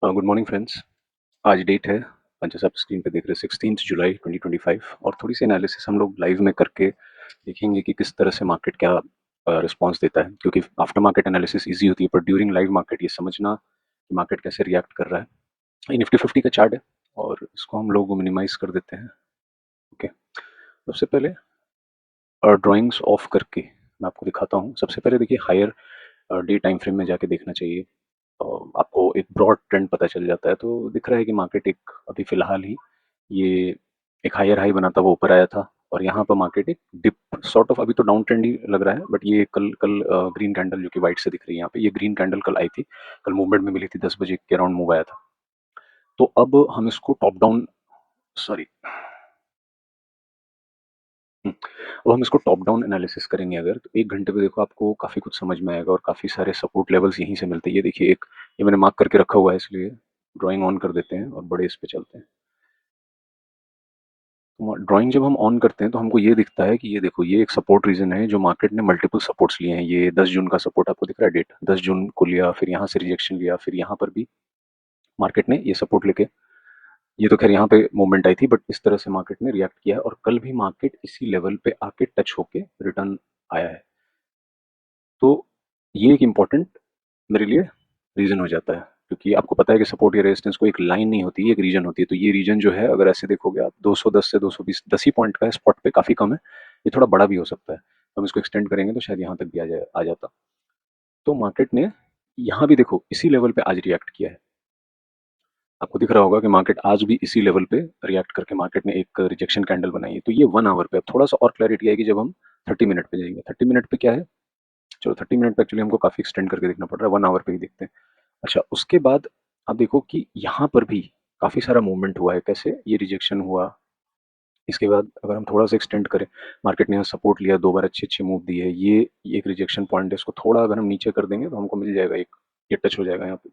Good morning friends. आज date है, जैसे आप स्क्रीन पे देख रहे हैं, 16 जुलाई 2025। और थोड़ी सी एनालिसिस हम लोग लाइव में करके देखेंगे कि किस तरह से मार्केट क्या रिस्पॉन्स देता है, क्योंकि आफ्टर मार्केट एनालिसिस इजी होती है पर ड्यूरिंग लाइव मार्केट ये समझना कि मार्केट कैसे रिएक्ट कर रहा है। ये निफ्टी 50 का चार्ट है और इसको हम लोग मिनिमाइज कर देते हैं। ओके, सबसे पहले ड्राइंग्स ऑफ करके मैं आपको दिखाता हूँ। सबसे पहले देखिए, हायर डे टाइम फ्रेम में जाके देखना चाहिए। आपको एक ब्रॉड ट्रेंड पता चल जाता है। तो दिख रहा है कि मार्केट एक अभी फिलहाल ही ये एक हायर हाई बना था, वो ऊपर आया था और यहाँ पर मार्केट एक डिप सॉर्ट ऑफ, अभी तो डाउन ट्रेंड ही लग रहा है, बट ये कल कल ग्रीन कैंडल जो कि वाइट से दिख रही है यहाँ पे, ये ग्रीन कैंडल कल आई थी, कल मूवमेंट में मिली थी, 10 बजे के अराउंड मूव आया था। तो अब हम इसको टॉप डाउन, सॉरी, अब हम इसको टॉप डाउन एनालिसिस करेंगे अगर, तो 1 घंटे पे देखो आपको काफ़ी कुछ समझ में आएगा और काफ़ी सारे सपोर्ट लेवल्स यहीं से मिलते हैं। ये देखिए, एक ये मैंने मार्क करके रखा हुआ है, इसलिए ड्राइंग ऑन कर देते हैं और बड़े इस पे चलते हैं। तो ड्राइंग जब हम ऑन करते हैं तो हमको ये दिखता है कि ये देखो, ये एक सपोर्ट रीजन है जो मार्केट ने मल्टीपल सपोर्ट्स लिए हैं। ये 10 जून का सपोर्ट आपको दिख रहा है, डेट 10 जून को लिया, फिर यहाँ से रिजेक्शन लिया, फिर यहाँ पर भी मार्केट ने ये सपोर्ट लेके, ये तो खैर यहाँ पे मूवमेंट आई थी, बट इस तरह से मार्केट ने रिएक्ट किया है और कल भी मार्केट इसी लेवल पे आके टच होके रिटर्न आया है। तो ये एक इम्पॉर्टेंट मेरे लिए रीजन हो जाता है, क्योंकि आपको पता है कि सपोर्ट या रेजिस्टेंस को एक लाइन नहीं होती है, एक रीजन होती है। तो ये रीजन जो है, अगर ऐसे देखोगे आप, 210 से 220, 10 ही पॉइंट का है, स्पॉट पे काफी कम है, ये थोड़ा बड़ा भी हो सकता है। हम इसको एक्सटेंड करेंगे तो शायद यहाँ तक भी आ जाता। तो मार्केट ने यहाँ भी देखो इसी लेवल पे आज रिएक्ट किया है। आपको दिख रहा होगा कि मार्केट आज भी इसी लेवल पे रिएक्ट करके मार्केट ने एक रिजेक्शन कैंडल बनाई है। तो ये 1 आवर पे, अब थोड़ा सा और क्लैरिटी आएगी जब हम 30 मिनट पे जाएंगे। 30 मिनट पे क्या है, चलो 30 मिनट पे एक्चुअली हमको काफी एक्सटेंड करके देखना पड़ रहा है, 1 आवर पे ही देखते हैं। अच्छा, उसके बाद आप देखो कि यहाँ पर भी काफी सारा मूवमेंट हुआ है। कैसे, ये रिजेक्शन हुआ, इसके बाद अगर हम थोड़ा सा एक्सटेंड करें, मार्केट ने यहाँ सपोर्ट लिया, 2 बार अच्छे अच्छे मूव दिए, ये एक रिजेक्शन पॉइंट है, इसको थोड़ा अगर हम नीचे कर देंगे तो हमको मिल जाएगा एक, ये टच हो जाएगा यहाँ पे।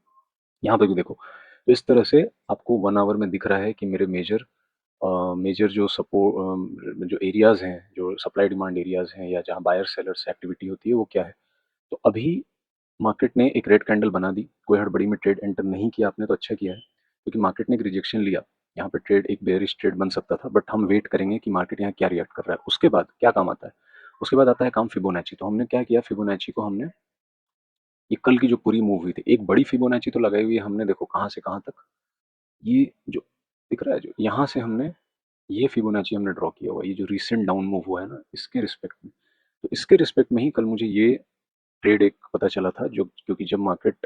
यहाँ पे भी देखो, तो इस तरह से आपको 1 आवर में दिख रहा है कि मेरे मेजर मेजर जो सपोर्ट जो एरियाज हैं, जो सप्लाई डिमांड एरियाज हैं, या जहाँ बायर सेलर्स एक्टिविटी होती है, वो क्या है। तो अभी मार्केट ने एक रेड कैंडल बना दी, कोई हड़बड़ी में ट्रेड एंटर नहीं किया आपने तो अच्छा किया है, क्योंकि मार्केट ने एक रिजेक्शन लिया। यहाँ पे ट्रेड एक बेयरिश ट्रेड बन सकता था, बट हम वेट करेंगे कि मार्केट यहाँ क्या रिएक्ट कर रहा है। उसके बाद क्या काम आता है, उसके बाद आता है काम फिबोनाची। तो हमने क्या किया, फिबोनाची को हमने, ये कल की जो पूरी मूव हुई थी, एक बड़ी फिबोनाची तो लगाई हुई है हमने, देखो कहाँ से कहाँ तक, ये जो दिख रहा है, जो यहाँ से हमने ये फिबोनाची हमने ड्रॉ किया हुआ है, ये जो रिसेंट डाउन मूव हुआ है ना, इसके रिस्पेक्ट में। तो इसके रिस्पेक्ट में ही कल मुझे ये ट्रेड एक पता चला था, जो क्योंकि जब मार्केट,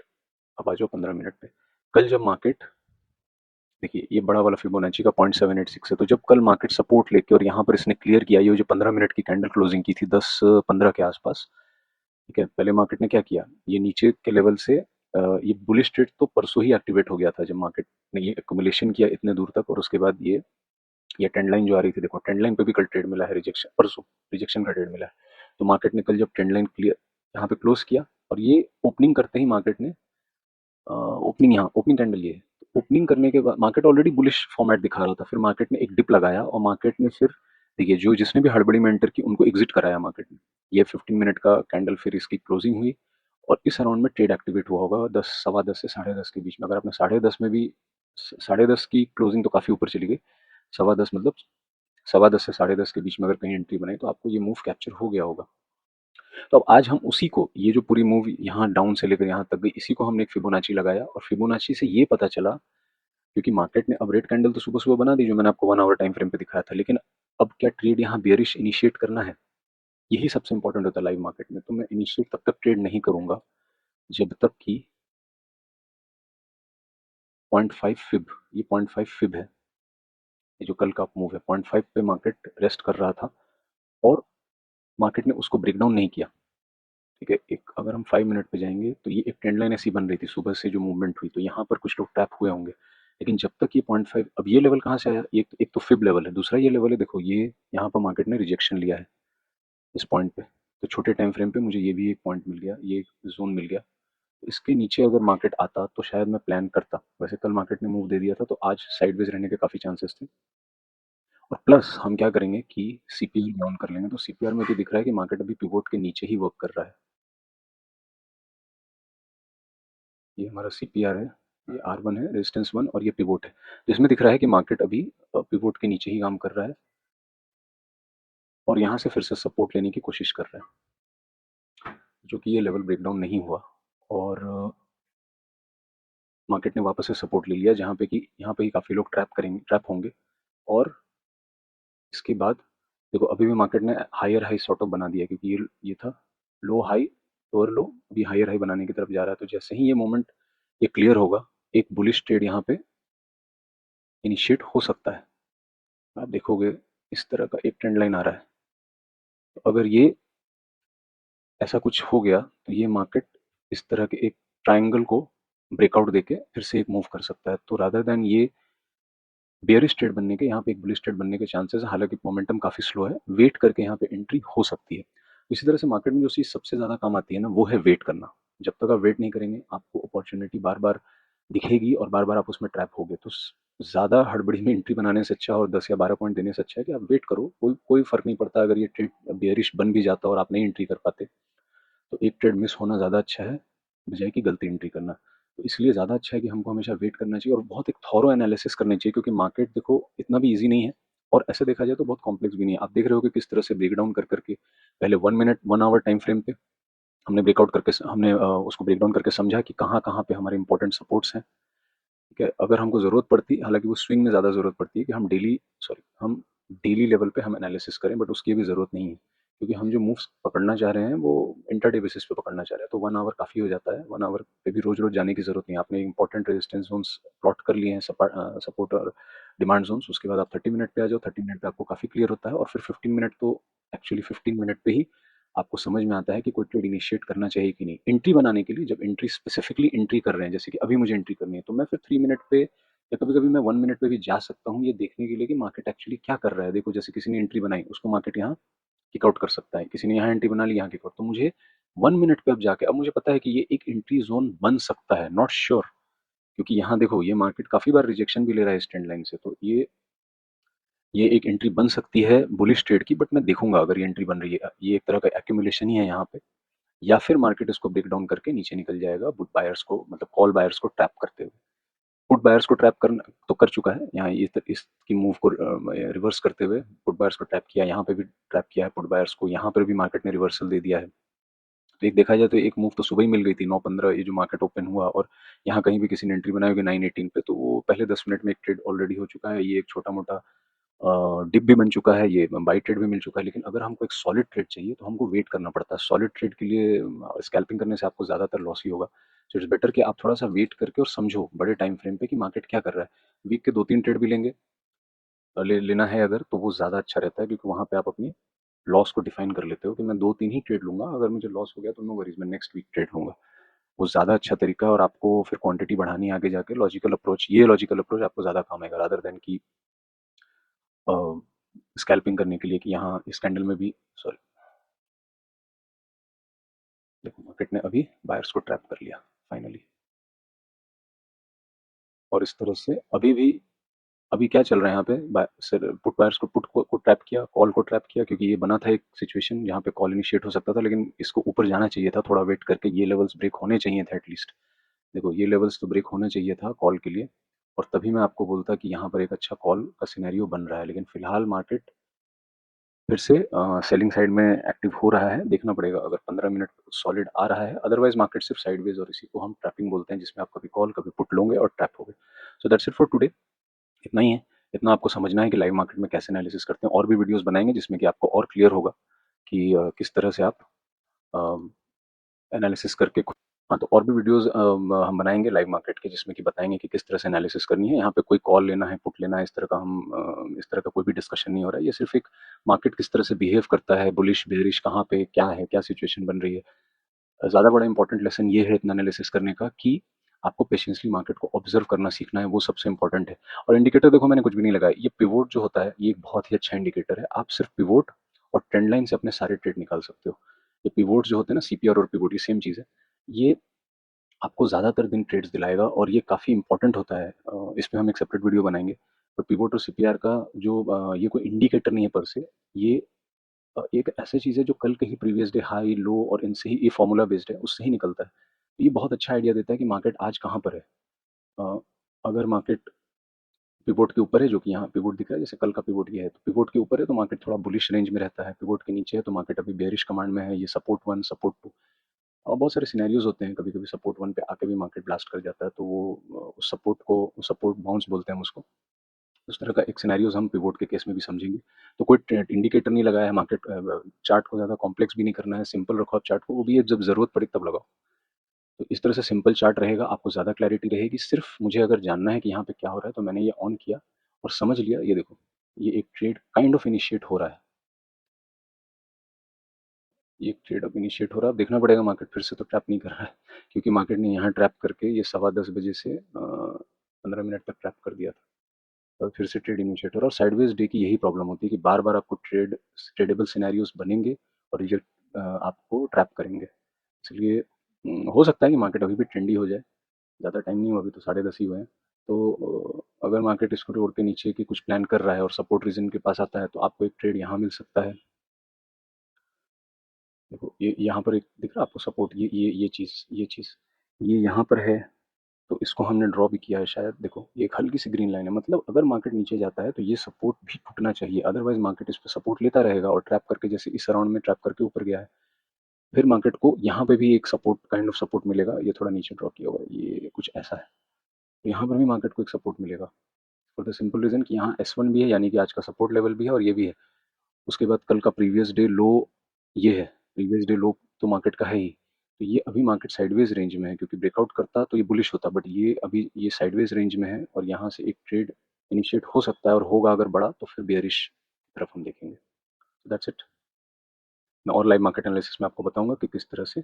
अब आ जाओ 15 मिनट पे, कल जब मार्केट, देखिए ये बड़ा वाला फिबोनाची का 0.786 है, तो जब कल मार्केट सपोर्ट लेके और यहाँ पर इसने क्लियर किया, ये जो 15 मिनट की कैंडल क्लोजिंग की थी 10:15 के आसपास, ठीक है, पहले मार्केट ने क्या किया, ये नीचे के लेवल से ये बुलिश ट्रेड तो परसों ही एक्टिवेट हो गया था, जब मार्केट ने ये एक्युमुलेशन किया इतने दूर तक, और उसके बाद ये ट्रेंड लाइन जो आ रही थी, देखो ट्रेंड लाइन पे भी कल ट्रेड मिला है, रिजेक्शन परसों, रिजेक्शन का ट्रेड मिला है। तो मार्केट ने कल जब ट्रेंड लाइन क्लियर यहाँ पे क्लोज किया, और ये ओपनिंग करते ही मार्केट ने, ओपनिंग, यहाँ ओपनिंग कैंडल ये है, ओपनिंग करने के बाद मार्केट ऑलरेडी बुलिश फॉर्मेट दिखा रहा था, फिर मार्केट ने एक डिप लगाया और मार्केट ने फिर, देखिए जो जिसने भी हड़बड़ी में एंटर की उनको एग्जिट कराया मार्केट ने। ये 15 मिनट का कैंडल, फिर इसकी क्लोजिंग हुई और इस अराउंड में ट्रेड एक्टिवेट हुआ होगा 10, 10:15 से 10:30 के बीच में। अगर आपने 10:30 में भी, 10:30 की क्लोजिंग तो काफी ऊपर चली गई, 10:15 मतलब 10:15 से 10:30 के बीच में अगर कहीं एंट्री बनाई तो आपको ये मूव कैप्चर हो गया होगा। तो अब आज हम उसी को, ये जो पूरी मूव यहाँ डाउन से लेकर यहाँ तक गई, इसी को हमने एक फिबोनाची लगाया और फिबोनाची से ये पता चला, क्योंकि मार्केट ने अब रेड कैंडल तो सुबह सुबह बना दी, जो मैंने आपको 1 आवर टाइम फ्रेम पे दिखाया था, लेकिन अब क्या ट्रेड यहाँ बेयरिश इनिशिएट करना है, यही सबसे इंपॉर्टेंट होता है लाइव मार्केट में। तो मैं इनिशिएट तब तक ट्रेड नहीं करूंगा जब तक कि 0.5 फिब, ये 0.5 फिब है, ये जो कल का मूव है, 0.5 पे मार्केट रेस्ट कर रहा था और मार्केट ने उसको ब्रेक डाउन नहीं किया। ठीक है, एक अगर हम 5 मिनट पे जाएंगे तो ये एक ट्रेंड लाइन ऐसी बन रही थी सुबह से जो मूवमेंट हुई, तो यहाँ पर कुछ लोग टैप हुए होंगे, लेकिन जब तक ये 0.5, अब ये लेवल कहाँ से आया, एक तो फिब लेवल है, दूसरा ये लेवल है, देखो ये यहाँ पर मार्केट ने रिजेक्शन लिया है इस पॉइंट पे। तो छोटे टाइम फ्रेम पे मुझे ये भी एक पॉइंट मिल गया, ये जोन मिल गया। इसके नीचे अगर मार्केट आता तो शायद मैं प्लान करता, वैसे कल मार्केट ने मूव दे दिया था तो आज साइडवेज रहने के काफी चांसेस थे। और प्लस हम क्या करेंगे कि सीपीआर भी ऑन कर लेंगे, तो सीपीआर में भी दिख रहा है कि मार्केट अभी पिवोट के नीचे ही वर्क कर रहा है। ये हमारा सीपीआर है, ये R1 है, रेजिस्टेंस 1 और ये पिवोट है। तो इसमें दिख रहा है कि मार्केट अभी पिवोट के नीचे ही काम कर रहा है और यहाँ से फिर से सपोर्ट लेने की कोशिश कर रहा है, जो कि ये लेवल ब्रेकडाउन नहीं हुआ और मार्केट ने वापस से सपोर्ट ले लिया, जहाँ पे कि यहाँ पे ही काफ़ी लोग ट्रैप होंगे और इसके बाद देखो अभी भी मार्केट ने हायर हाई सॉर्ट ऑफ बना दिया, क्योंकि ये था लो हाई, लोअर लो, अभी हायर हाई बनाने की तरफ जा रहा है। तो जैसे ही ये मोमेंट ये क्लियर होगा, एक बुलिश ट्रेड यहाँ पे इनिशिएट हो सकता है। आप देखोगे इस तरह का एक ट्रेंड लाइन आ रहा है, तो अगर ये ऐसा कुछ हो गया तो ये मार्केट इस तरह के एक ट्रायंगल को ब्रेकआउट देके फिर से एक मूव कर सकता है। तो रादर देन ये बेयरिश ट्रेड बनने के, यहाँ पे एक बुलिश ट्रेड बनने के चांसेस है। हालांकि मोमेंटम काफ़ी स्लो है, वेट करके यहाँ पे एंट्री हो सकती है। इसी तरह से मार्केट में जो चीज़ सबसे ज़्यादा काम आती है ना, वो है वेट करना। जब तक आप वेट नहीं करेंगे, आपको अपॉर्चुनिटी बार बार दिखेगी और बार बार आप उसमें ट्रैप होगे। तो ज़्यादा हड़बड़ी में एंट्री बनाने से अच्छा और 10 या 12 पॉइंट देने से अच्छा है कि आप वेट करो। कोई कोई फ़र्क नहीं पड़ता अगर ये ट्रेड बेयरिश बन भी जाता और आप नहीं एंट्री कर पाते, तो एक ट्रेड मिस होना ज़्यादा अच्छा है बजाय कि गलती एंट्री करना। तो इसलिए ज़्यादा अच्छा है कि हमको हमेशा वेट करना चाहिए और बहुत एक थॉरो एनालिसिस करनी चाहिए, क्योंकि मार्केट देखो इतना भी ईजी नहीं है और ऐसे देखा जाए तो बहुत कॉम्प्लेक्स भी नहीं है। आप देख रहे हो कि किस तरह से ब्रेक डाउन कर करके पहले 1 मिनट 1 आवर टाइम फ्रेम पे हमने ब्रेकआउट करके हमने उसको ब्रेक डाउन करके समझा कि कहाँ कहाँ पे हमारे इंपॉर्टेंट सपोर्ट्स हैं। ठीक है, अगर हमको ज़रूरत पड़ती, हालांकि वो स्विंग में ज़्यादा ज़रूरत पड़ती है कि हम डेली लेवल पे हम एनालिसिस करें, बट उसकी भी ज़रूरत नहीं है, क्योंकि हम जो मूव्स पकड़ना चाह रहे हैं वो इंटरडे बेसिस पे पकड़ना चाह रहे हैं। तो 1 आवर काफ़ी हो जाता है, 1 आवर पे भी रोज रोज जाने की ज़रूरत नहीं है। आपने इंपॉर्टेंट रेजिस्टेंस जोन्स प्लॉट कर लिए हैं, सपोर्ट और डिमांड जोन्स, उसके बाद आप 30 मिनट पे आ जाओ। 30 मिनट पे आपको काफ़ी क्लियर होता है और फिर 15 मिनट तो एक्चुअली 15 मिनट पे ही आपको समझ में आता है कि कोई ट्रेड इनिशिएट करना चाहिए कि नहीं। एंट्री बनाने के लिए जब एंट्री स्पेसिफिकली एंट्री कर रहे हैं, जैसे कि अभी मुझे एंट्री करनी है, तो मैं फिर 3 मिनट पे या कभी-कभी मैं 1 मिनट पे भी जा सकता हूँ, ये देखने के लिए कि मार्केट एक्चुअली क्या कर रहा है। देखो जैसे किसी ने एंट्री बनाई, उसको मार्केट यहाँ किक आउट कर सकता है, किसी ने यहाँ एंट्री बना ली, यहाँ किक आउट। तो मुझे 1 मिनट पे अब जाके अब मुझे पता है कि ये एक एंट्री ज़ोन बन सकता है, नॉट श्योर, क्योंकि यहाँ देखो ये मार्केट काफ़ी बार रिजेक्शन भी ले रहा है इस ट्रेंड लाइन से, तो ये एक एंट्री बन सकती है बुलिश ट्रेड की, बट मैं देखूँगा अगर ये एंट्री बन रही है। ये एक तरह का एक्यूमुलेशन ही है यहाँ पे, या फिर मार्केट इसको ब्रेक डाउन करके नीचे निकल जाएगा पुट बायर्स को, मतलब कॉल बायर्स को ट्रैप करते हुए। पुट बायर्स को ट्रैप करना तो कर चुका है यहाँ, ये इसकी मूव को रिवर्स करते हुए पुट बायर्स को ट्रैप किया, यहाँ पे भी ट्रैप किया है पुट बायर्स को, यहाँ पर भी मार्केट ने रिवर्सल दे दिया है। तो एक देखा जाए तो एक मूव तो सुबह ही मिल गई थी 9:15, ये जो मार्केट ओपन हुआ, और यहाँ कहीं भी किसी ने एंट्री बनाई होगी 9:18 पे, तो वो पहले 10 मिनट में एक ट्रेड ऑलरेडी हो चुका है। ये एक छोटा मोटा डिप भी बन चुका है, ये बाई ट्रेड भी मिल चुका है। लेकिन अगर हमको एक सॉलिड ट्रेड चाहिए तो हमको वेट करना पड़ता है। सॉलिड ट्रेड के लिए स्कैल्पिंग करने से आपको ज़्यादातर लॉस ही होगा। सो इट्स बेटर कि आप थोड़ा सा वेट करके और समझो बड़े टाइम फ्रेम पे कि मार्केट क्या कर रहा है। वीक के 2-3 ट्रेड भी लेंगे, लेना है अगर, तो वो ज़्यादा अच्छा रहता है, क्योंकि वहाँ पे आप अपनी लॉस को डिफाइन कर लेते हो कि मैं 2-3 ही ट्रेड लूंगा, अगर मुझे लॉस हो गया तो नो वरीज, मैं नेक्स्ट वीक ट्रेड लूंगा। वो ज़्यादा अच्छा तरीका है और आपको फिर क्वांटिटी बढ़ानी है आगे जाके। लॉजिकल अप्रोच आपको ज़्यादा काम आएगा रादर देन की स्कैल्पिंग करने के लिए कि यहाँ इस कैंडल में भी, सॉरी, देखो मार्केट ने अभी बायर्स को ट्रैप कर लिया फाइनली, और इस तरह से अभी क्या चल रहा है यहाँ पे, सर पुट बायर्स को पुट को ट्रैप किया, कॉल को ट्रैप किया, क्योंकि ये बना था एक सिचुएशन जहाँ पे कॉल इनिशिएट हो सकता था, लेकिन इसको ऊपर जाना चाहिए था, थोड़ा वेट करके ये लेवल्स ब्रेक होने चाहिए थे एटलीस्ट। देखो ये लेवल्स तो ब्रेक होना चाहिए था कॉल के लिए, और तभी मैं आपको बोलता कि यहाँ पर एक अच्छा कॉल का सिनेरियो बन रहा है। लेकिन फिलहाल मार्केट फिर से सेलिंग साइड में एक्टिव हो रहा है, देखना पड़ेगा अगर 15 मिनट सॉलिड आ रहा है। अदरवाइज मार्केट सिर्फ साइडवेज, और इसी को हम ट्रैपिंग बोलते हैं, जिसमें आप कभी कॉल कभी पुट लोगे और ट्रैप होगे। So that's it for today, इतना ही है। इतना आपको समझना है कि लाइव मार्केट में कैसे एनालिसिस करते हैं। और भी वीडियोस बनाएंगे जिसमें कि आपको और क्लियर होगा कि किस तरह से आप एनालिसिस करके हाँ, तो और भी वीडियोस हम बनाएंगे लाइव मार्केट के, जिसमें कि बताएंगे कि किस तरह से एनालिसिस करनी है। यहाँ पे कोई कॉल लेना है, पुट लेना है, इस तरह का कोई भी डिस्कशन नहीं हो रहा है। ये सिर्फ एक मार्केट किस तरह से बिहेव करता है, बुलिश बेरिश कहाँ पे क्या है, क्या सिचुएशन बन रही है। ज़्यादा बड़ा इंपॉर्टेंट लेसन ये है इतना एनालिसिस करने का कि आपको पेशेंसली मार्केट को ऑब्जर्व करना सीखना है, वो सबसे इंपॉर्टेंट है। और इंडिकेटर देखो मैंने कुछ भी नहीं लगाया, ये पिवोट जो होता है ये एक बहुत ही अच्छा इंडिकेटर है। आप सिर्फ पिवोट और ट्रेंड लाइन से अपने सारे ट्रेड निकाल सकते हो। ये पिवोट जो होते हैं ना, सीपीआर और पिवोट ये सेम चीज़ है। ये आपको ज़्यादातर दिन ट्रेड्स दिलाएगा और ये काफ़ी इंपॉर्टेंट होता है। इस पे हम एक सेपरेट वीडियो बनाएंगे। तो पिवोट और सीपीआर का जो ये कोई इंडिकेटर नहीं है पर से, ये एक ऐसी चीज़ है जो कल कहीं प्रीवियस डे हाई लो और इनसे ही, ये फॉर्मूला बेस्ड है, उससे ही निकलता है। तो ये बहुत अच्छा आइडिया देता है कि मार्केट आज कहाँ पर है। अ, अगर मार्केट पिवोट के ऊपर है, जो कि यहाँ पिवोट दिख रहा है, जैसे कल का पिवोट ये है, तो पिवोट के ऊपर है तो मार्केट थोड़ा बुलिश रेंज में रहता है, पिवोट के नीचे है तो मार्केट अभी बेयरिश कमांड में है। ये सपोर्ट 1, सपोर्ट 2 और बहुत सारे सिनेरियोज़ होते हैं, कभी-कभी सपोर्ट 1 पे आके भी मार्केट ब्लास्ट कर जाता है, तो वो उस सपोर्ट को सपोर्ट बाउंस बोलते हैं हम उसको। उस तरह का एक सिनेरियोज़ हम पिवोट के केस में भी समझेंगे। तो कोई इंडिकेटर नहीं लगाया है मार्केट, चार्ट को ज़्यादा कॉम्प्लेक्स भी नहीं करना है, सिंपल रखो आप चार्ट को, वो भी जब ज़रूरत पड़े तब लगाओ। तो इस तरह से सिंपल चार्ट रहेगा, आपको ज़्यादा क्लैरिटी रहेगी। सिर्फ मुझे अगर जानना है कि यहाँ पे क्या हो रहा है, तो मैंने ये ऑन किया और समझ लिया, ये देखो, ये एक ट्रेड काइंड ऑफ इनिशिएट हो रहा है। ये एक ट्रेड अब इनिशिएट हो रहा है, अब देखना पड़ेगा मार्केट फिर से तो ट्रैप नहीं कर रहा है, क्योंकि मार्केट ने यहाँ ट्रैप करके ये 10:15 बजे से 15 मिनट तक ट्रैप कर दिया था। तो फिर से ट्रेड इनिशिएट हो रहा है और साइडवेज डे की यही प्रॉब्लम होती है कि बार-बार आपको ट्रेडेबल सिनेरियोज़ बनेंगे और रिजेक्ट आपको ट्रैप करेंगे। इसलिए हो सकता है कि मार्केट अभी भी ट्रेंडी हो जाए, ज़्यादा टाइम नहीं हुआ, अभी तो 10:30 ही हुए हैं। तो अगर मार्केट इसको तोड़ के नीचे की कुछ प्लान कर रहा है और सपोर्ट रीजन के पास आता है, तो आपको एक ट्रेड यहाँ मिल सकता है। देखो ये यहाँ पर एक दिख रहा है आपको सपोर्ट, ये चीज़ ये यहाँ पर है, तो इसको हमने ड्रॉ भी किया है शायद। देखो ये एक हल्की सी ग्रीन लाइन है, मतलब अगर मार्केट नीचे जाता है तो ये सपोर्ट भी टूटना चाहिए, अदरवाइज मार्केट इस पे सपोर्ट लेता रहेगा और ट्रैप करके, जैसे इस राउंड में ट्रैप करके ऊपर गया है, फिर मार्केट को यहाँ पे भी एक सपोर्ट, काइंड ऑफ सपोर्ट मिलेगा। ये थोड़ा नीचे ड्रॉ किया हुआ है, ये कुछ ऐसा है, तो यहाँ पर भी मार्केट को एक सपोर्ट मिलेगा, फॉर द सिंपल रीजन कि यहाँ S1 भी है, यानी कि आज का सपोर्ट लेवल भी है और ये भी है। उसके बाद कल का प्रीवियस डे लो ये है, प्रीवियस डे लो तो मार्केट का है ही। तो ये अभी मार्केट साइडवेज रेंज में है, क्योंकि ब्रेकआउट करता तो ये बुलिश होता, बट ये अभी ये साइडवेज रेंज में है और यहाँ से एक ट्रेड इनिशिएट हो सकता है, और होगा अगर बड़ा तो फिर बेयरिश की तरफ हम देखेंगे। That's it. मैं और लाइव मार्केट एनालिसिस में आपको बताऊंगा कि किस तरह से